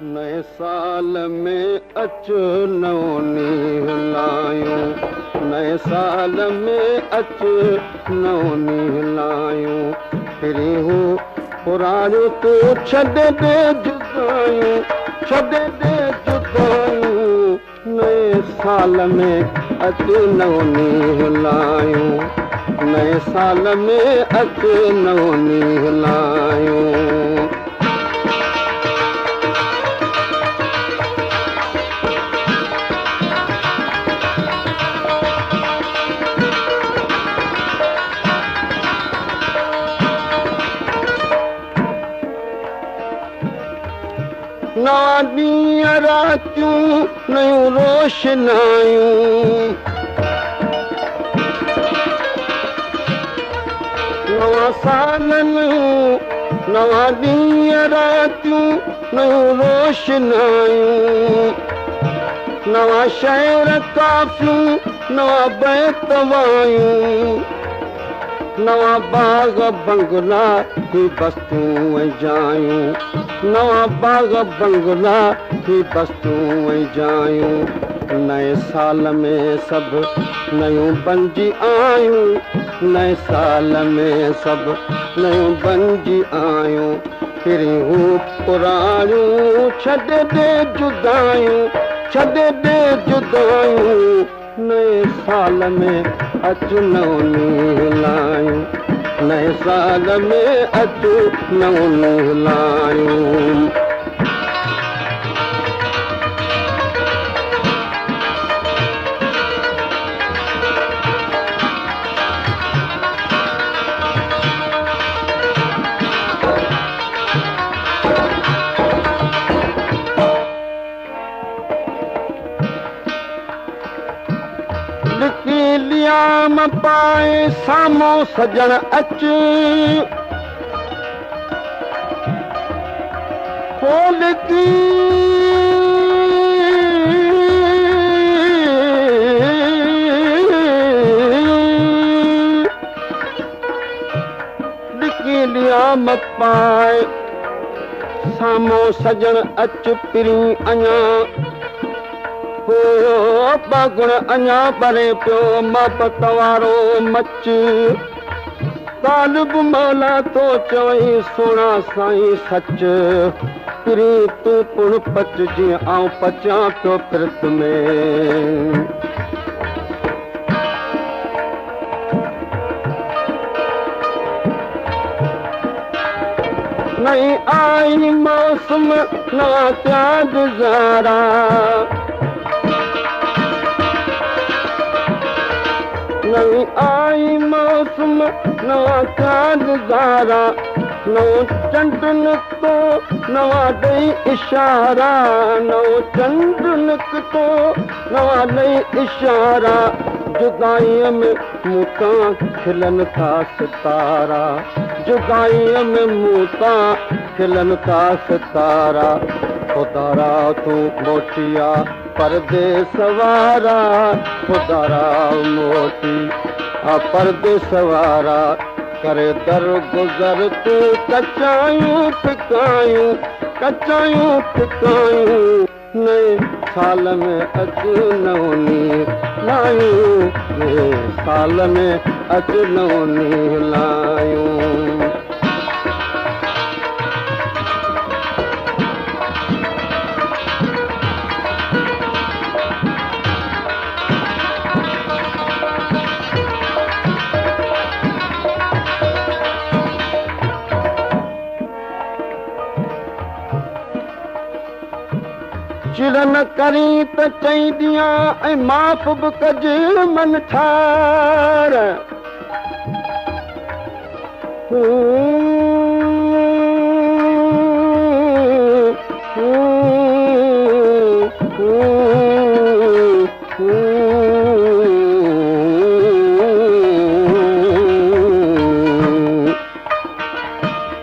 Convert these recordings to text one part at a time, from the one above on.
नए साल में अच नौनी लायूं, नए साल में अच नौनी लायूं, फिरी हूँ पुराणियूं तू छॾे दे जुदायूं, छॾे दे जुदायूं, नए साल में अच नौनी लायूं, नए साल में अच नौनी लायूं। नवा ॾींहं रातियूं नयूं रोशनायूं, नवा साल नवा ॾींहं रातियूं नयूं रोशनायूं, नवा शहर काफ़ियूं नवा बैतवायूं, नवा बाग बंगला ही बस्तूं ऐं जायूं, नवा बाग बंगला ही बस्तूं ऐं जायूं, नए साल में सभु नयूं बणिजी आयूं, नए साल में सभु नयूं बणिजी आयूं, फिरी हूँ पुराणियूं छॾे दे जुदायूं, छॾे दे जुदायूं, नए साल में अच नौनी लायूं, नए साल में अच नौनी लायूं। लियाम पाए साम्हूं सजण अच, लिकी लियाम पाए साम्हूं सजण अच, पिरी अञा बागुण अञा परे पियो मोहबत वारो मच, तालिब मौला तो चवई सोना साईं सच, पिरी तूं पुण पच जीअं आऊं पचां पियो फिरत में। नई आई मौसम नवा त्या गुज़ारा, नई आई मौसम नवा क्या गुज़ारा, नओं चंड निकितो नवा ॾेई इशारा, नओं चंड निकितो नवा ॾेई इशारा, जुदाईअ में मूं तां खिलनि था सितारा, जुदाईअ में मूं तां खिलनि था सितारा, खुदारा तूं मोटिया परदेस वारा, खुदारा मोटी परदेस वारा, करे दर गुज़र तूं कचायूं फिकायूं, कचायूं फिकायूं, नए साल में अच नौनी लायूं, नए साल में अच नौनी लायूं। चिड़ न करी त चईंदियां ऐं माफ़ बि कजे मन ठार,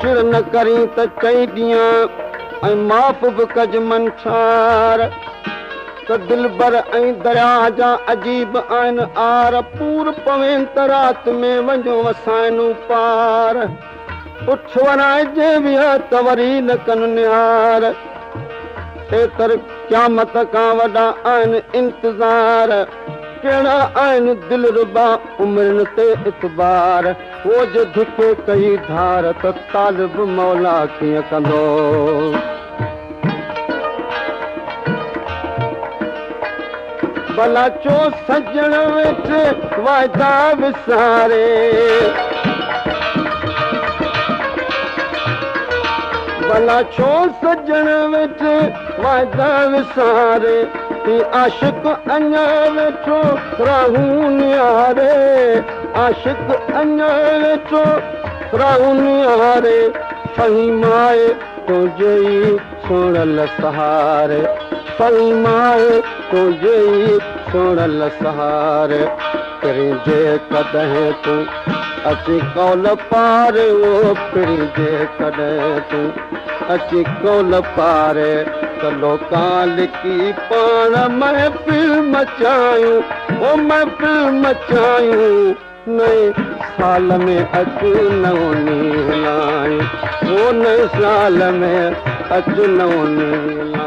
चिड़ न करी त चईंदियां ऐं माफ़ बि कज मन ठार, त दिलबर ऐं दरिया जा अजीब आहिनि आर, पूर पवें त राति में वञो वसाइनूं पार, उठ वराइजे विया त वरी न कनि निहार, एतर क़यामत खां वॾा आहिनि इंतज़ार कहिड़ा आहिनि दिलरुबा उमिरनि ते इतबार हो जे धिके कई धार त तालिब मौला कीअं कंदो भला चो सजण वेठे वाइदा विसारे भला छो सजण वेठे वाइदा विसारे आशिक अञा वेठो राहू निहारे आशिक अञा वेठो राहू निहारे फहीमाए तुंहिंजे ई सुणल सहारे फहीमाए तुंहिंजे ई सुणल सहारे पिरिजे कॾहिं तूं अची कौल पारे ओ पिरिजे कॾहिं तूं अची कौल पारे त लोकां लिकी पाण महफ़िल मचायूं ओ महफ़िल मचायूं नए साल में अचु नवनी हलायूं ओ नए साल में अचु नवनी हलायूं